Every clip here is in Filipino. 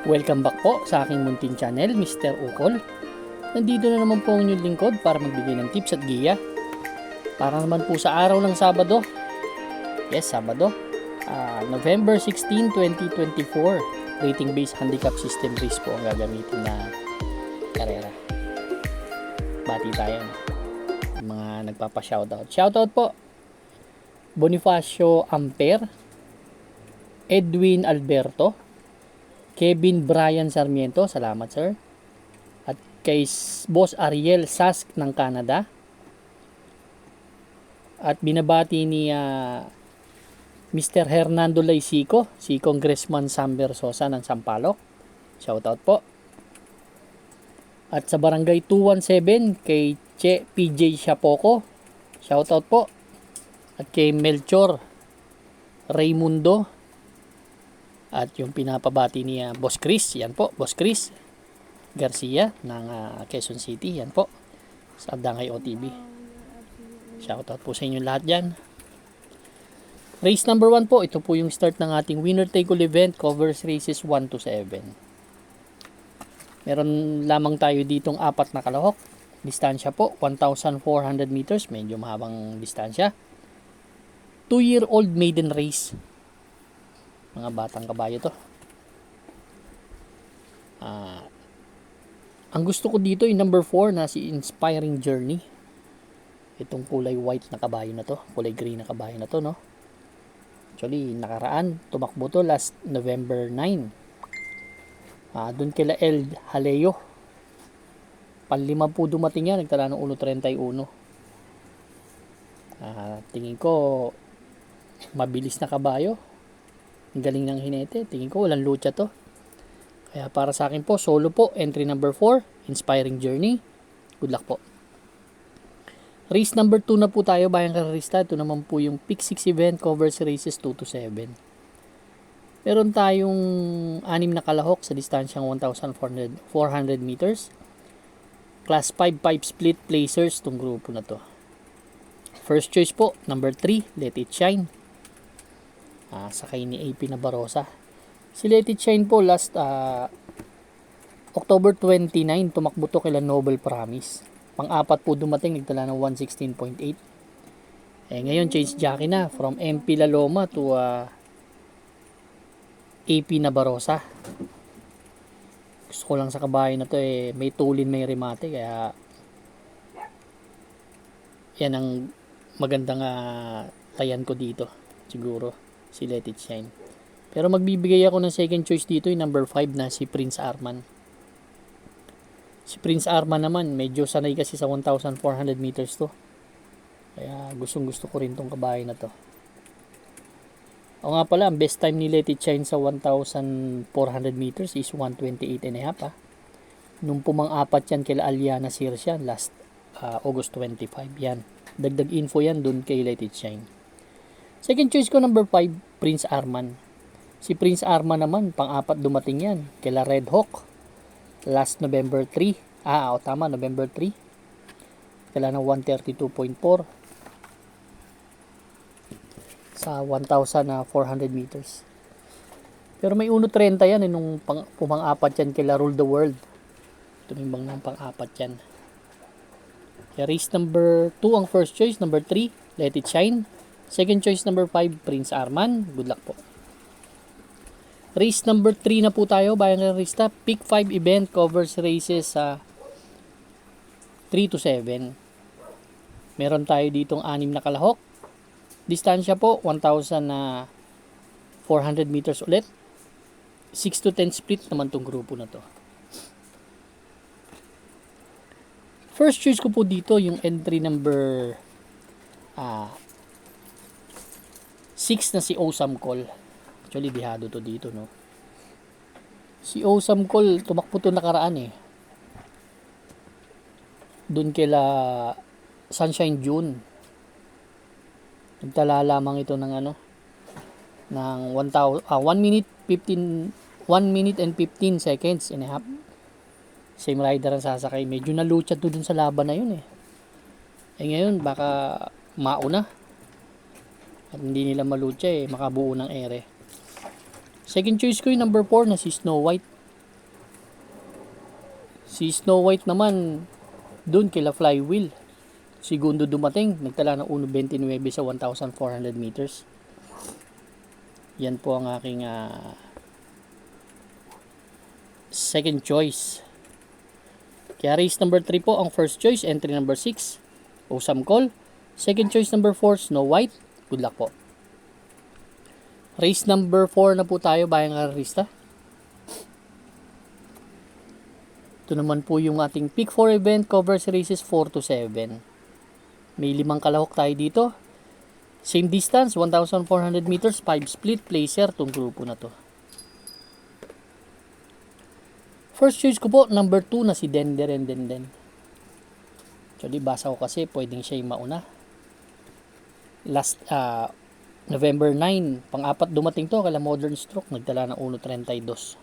Welcome back po sa aking munting channel, Mr. Ukol. Nandito na naman po ang inyong lingkod para magbigay ng tips at giya. Para naman po sa araw ng Sabado. Yes, Sabado. November 16, 2024. Rating-based handicap system race po ang gagamitin na karera. Bati tayo. Mga nagpapa-shoutout. Shoutout po. Bonifacio Amper, Edwin Alberto, Kevin Brian Sarmiento, salamat sir. At kay Boss Ariel Sask ng Canada. At binabati ni Mr. Hernando Laisico, si Congressman Sam Versosa ng Sampaloc. Shoutout po. At sa Barangay 217 kay Che PJ Shapoco. Shoutout po. At kay Melchor Raymundo. At yung pinapabati ni Boss Chris, yan po, Boss Chris Garcia ng Quezon City, yan po, sa Dangay OTB. Shoutout po sa inyo lahat dyan. Race number 1 po, ito po yung start ng ating winner take all event, covers races 1 to 7. Meron lamang tayo ditong 4 na kalahok. Distansya po, 1,400 meters, medyo mahabang distansya. 2-year-old maiden race. Mga batang kabayo to. Ang gusto ko dito yung number 4 na si Inspiring Journey. Itong kulay white na kabayo na to, kulay green na kabayo na to, no? Actually, nakaraan, tumakbo to last November 9. Doon kila El Haleo. Panlima po dumating yan, nagtala ng 1.31. Tingin ko, mabilis na kabayo. Ang galing ng hinete. Tingin ko walang lucha to. Kaya para sa akin po, solo po, entry number 4, Inspiring Journey. Good luck po. Race number 2 na po tayo, bayang karerista. Ito naman po yung Pick 6 event, covers races 2 to 7. Meron tayong 6 na kalahok sa distansyang 1,400 meters. Class 5 pipe split placers itong grupo na to. First choice po, number 3, Let It Shine. Sakay ni AP na Barosa. Si Let It Shine po last October 29 tumakbo to kila Noble Promise. Pang-apat po dumating, nagtala ng 116.8. Ngayon change jockey na from MP Laloma to AP na Barosa. Gusto ko lang sa kabayo na to may tulin, may remate, kaya yan ang magandang tayan ko dito siguro, si Let It Shine. Pero magbibigay ako ng second choice dito, yung number 5 na si Prince Arman. Si Prince Arman naman, medyo sanay kasi sa 1,400 meters to. Kaya gustong gusto ko rin tong kabayo na to. O nga pala, ang best time ni Let It Shine sa 1,400 meters is 1:28.5. Nung pumang-apat yan kila Aliana Sirsia last August 25. Yan. Dagdag info yan dun kay Let It Shine. Second choice ko, number 5, Prince Arman. Si Prince Arman naman, pang-apat dumating yan kila Red Hawk last November 3. Tama, November 3. Kailan ng 132.4 sa 1,400 meters. Pero may 1.30 yan nung pumang-apat yan kila Rule the World. Tumimbang ng pang-apat yan. Kaya race number 2 ang first choice, number 3, Let It Shine. Second choice, number 5, Prince Arman. Good luck po. Race number 3 na po tayo, bayang karerista. Pick 5 event, covers races 3 to 7. Meron tayo ditong 6 na kalahok. Distansya po, 1,400 meters ulit. 6 to 10 split naman tong grupo na to. First choice ko po dito, yung entry number 6 na si Awesome Call. Actually, bihado to dito, no? Si Awesome Call, tumakbo to nakaraan doon kila Sunshine June. Nagtala lamang ito ng ng 1 minute and 15 seconds and a half. Same rider ang sasakay. Medyo nalucha to dun sa laban na yun ngayon baka mauna at hindi nila malucha makabuo ng ere. Second choice ko yung number 4 na si Snow White. Si Snow White naman, dun kila Flywheel. Segundo dumating, nagtala ng 1.29 sa 1,400 meters. Yan po ang aking second choice. Kaya race number 3 po ang first choice, entry number 6, Awesome Call. Second choice number 4, Snow White. Good luck po. Race number 4 na po tayo, bayang karista. Ito naman po yung ating pick 4 event, covers races 4 to 7. May 5 kalahok tayo dito. Same distance, 1,400 meters, 5 split, placer, itong grupo na to. First choice ko po, number 2 na si Den. Actually, basa ko kasi, pwedeng siya yung mauna. Last, November 9, pang-apat dumating to, kala Modern Stroke, nagdala ng 1.32.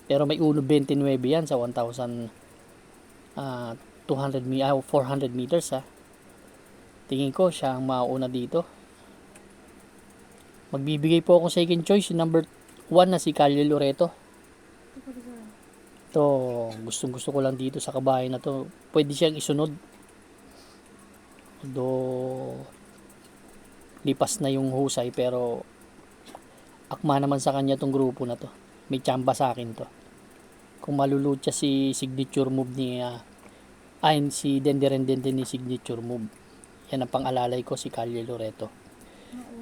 Pero may 1.29 yan sa 1,400 meters ha. Tingin ko siya ang mauna dito. Magbibigay po ako second choice, yung number 1 na si Calle Loreto. Ito, gustong-gusto ko lang dito sa kabahay na to. Pwede siyang isunod. Do lipas na yung husay, pero akma naman sa kanya tong grupo na to. May tsamba sa akin to. Kung malulutya si signature move ni si Den ni signature move. Yan ang pang-alalay ko, si Calle Loreto.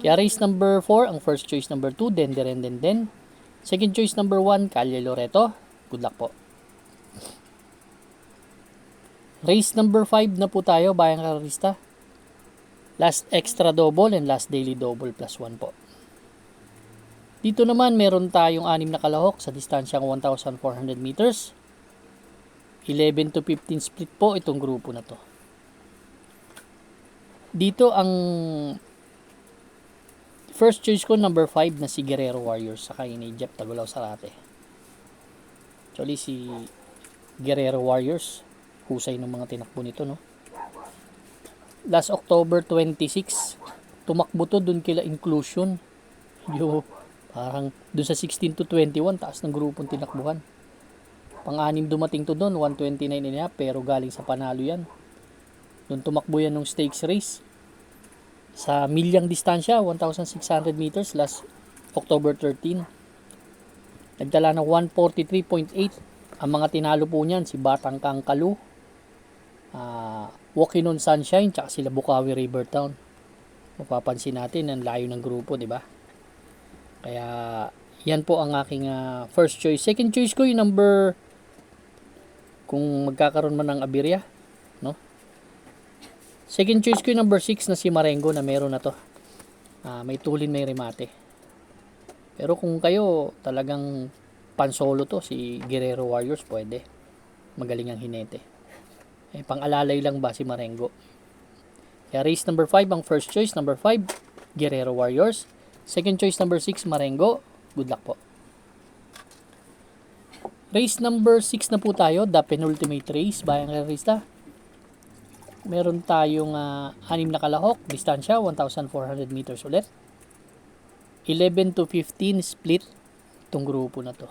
Kaya race number 4, ang first choice number 2, Den. Second choice number 1, Calle Loreto. Good luck po. Race number 5 na po tayo, bayang karista. Last extra double and last daily double plus 1 po. Dito naman meron tayong 6 na kalahok sa distansyang 1,400 meters. 11 to 15 split po itong grupo na to. Dito ang first choice ko, number 5 na si Guerrero Warriors, saka ni Jeff Tagulaw Sarate. Actually si Guerrero Warriors, husay ng mga tinakbo nito, no? Last October 26, tumakbo to dun kila Inclusion. Parang dun sa 16 to 21, taas ng grupong tinakbuhan. Pang-anim dumating to dun, 129.5, pero galing sa panalo yan. Dun tumakbo yan ng stakes race. Sa milyang distansya, 1,600 meters, last October 13. Nagdala ng 143.8. Ang mga tinalo po niyan, si Batang Kangkalu, Walking on Sunshine, tsaka sila Bukawi Rivertown. Mapapansin natin ang layo ng grupo, di ba? Kaya yan po ang aking first choice. Second choice ko yung number, kung magkakaroon man ng aberya, no? Second choice ko yung number 6 na si Marengo, na meron na to. May tulin, may remate. Pero kung kayo talagang pansolo to, si Guerrero Warriors, pwede. Magaling ang hinete. Pang-alalay lang ba si Marengo? Kaya race number 5 ang first choice. Number 5, Guerrero Warriors. Second choice number 6, Marengo. Good luck po. Race number 6 na po tayo. The penultimate race. Bayang karista. Meron tayong 6 na kalahok. Distansya, 1,400 meters ulit. 11 to 15 split itong grupo na to.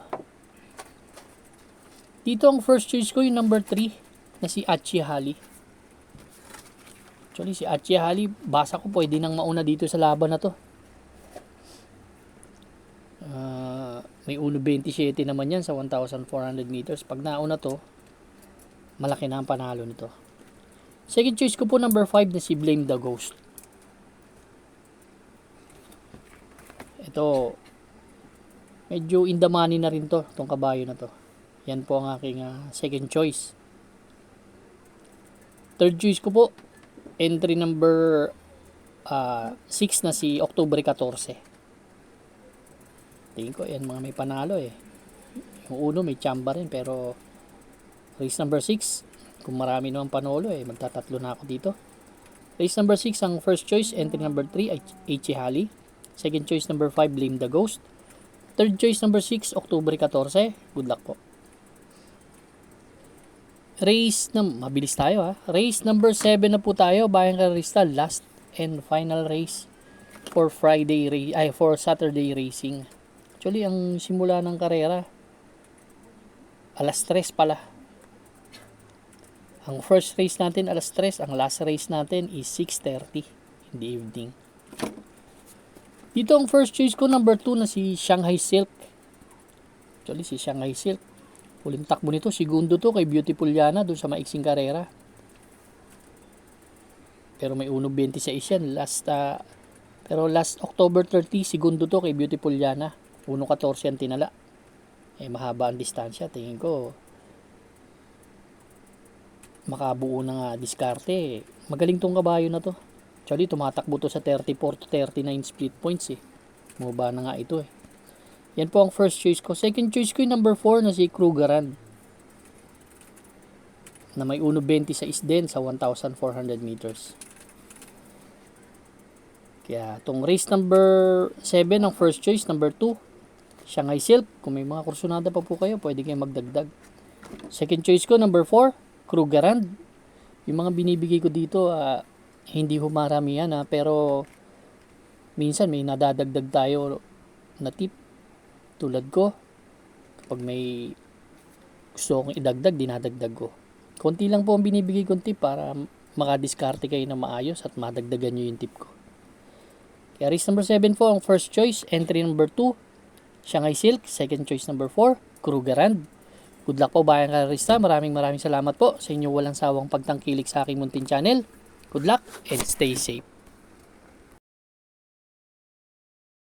Dito ang first choice ko yung number 3 na si Achi Hali. Actually si Achi Hali, basa ko pwede nang mauna dito sa laban na to. May 1.27 naman yan sa 1,400 meters. Pag nauna to, malaki na ang panalo nito. Second choice ko po number 5 na si Blame the Ghost. Ito, medyo in the money na rin to, itong kabayo na to. Yan po ang aking second choice. Third choice ko po, entry number 6 na si October 14. Tingin ko yan mga may panalo eh. Yung uno may tsamba rin, pero race number 6, kung marami naman panalo eh, magtatatlo na ako dito. Race number 6 ang first choice, entry number 3 ay H.E. Hali. Second choice number 5, Blame the Ghost. Third choice number 6, October 14. Good luck po. Race na, mabilis tayo ha. Race number 7 na po tayo, bayang karista, last and final race for Saturday racing. Actually, ang simula ng karera, alas 3 pala. Ang first race natin alas 3, ang last race natin is 6:30 in the evening. Dito ang first choice ko, number 2 na si Shanghai Silk. Actually, si Shanghai Silk, huling takbo nito, segundo to kay Beautiful Yana doon sa maiksing karera. Pero may 1.26 yan. Pero last October 30, segundo to kay Beautiful Yana. 1.14 ang tinala. Mahaba ang distansya. Tingin ko, makabuo na nga diskarte. Magaling tong kabayo na to. Actually, tumatakbo to sa 34 to 39 split points Mababa na nga ito Yan po ang first choice ko. Second choice ko yung number 4 na si Krugerrand. Na may 1.26 din sa 1,400 meters. Kaya itong race number 7 ang first choice, number 2 Shanghai Silk. Kung may mga kursunada pa po kayo, pwede kayong magdagdag. Second choice ko, number 4 Krugerrand. Yung mga binibigay ko dito, hindi humarami yan pero minsan may nadadagdag tayo na tip. Tulad ko, kapag may gusto akong idagdag, dinadagdag ko. Konti lang po ang binibigay kong tip para makadiskarte kayo na maayos at madagdagan nyo yung tip ko. Kaya race number 7 po ang first choice. Entry number 2 Shanghai Silk. Second choice number 4 Krugerrand. Good luck po bayang karista. Maraming salamat po sa inyong walang sawang pagtangkilik sa aking munting channel. Good luck and stay safe.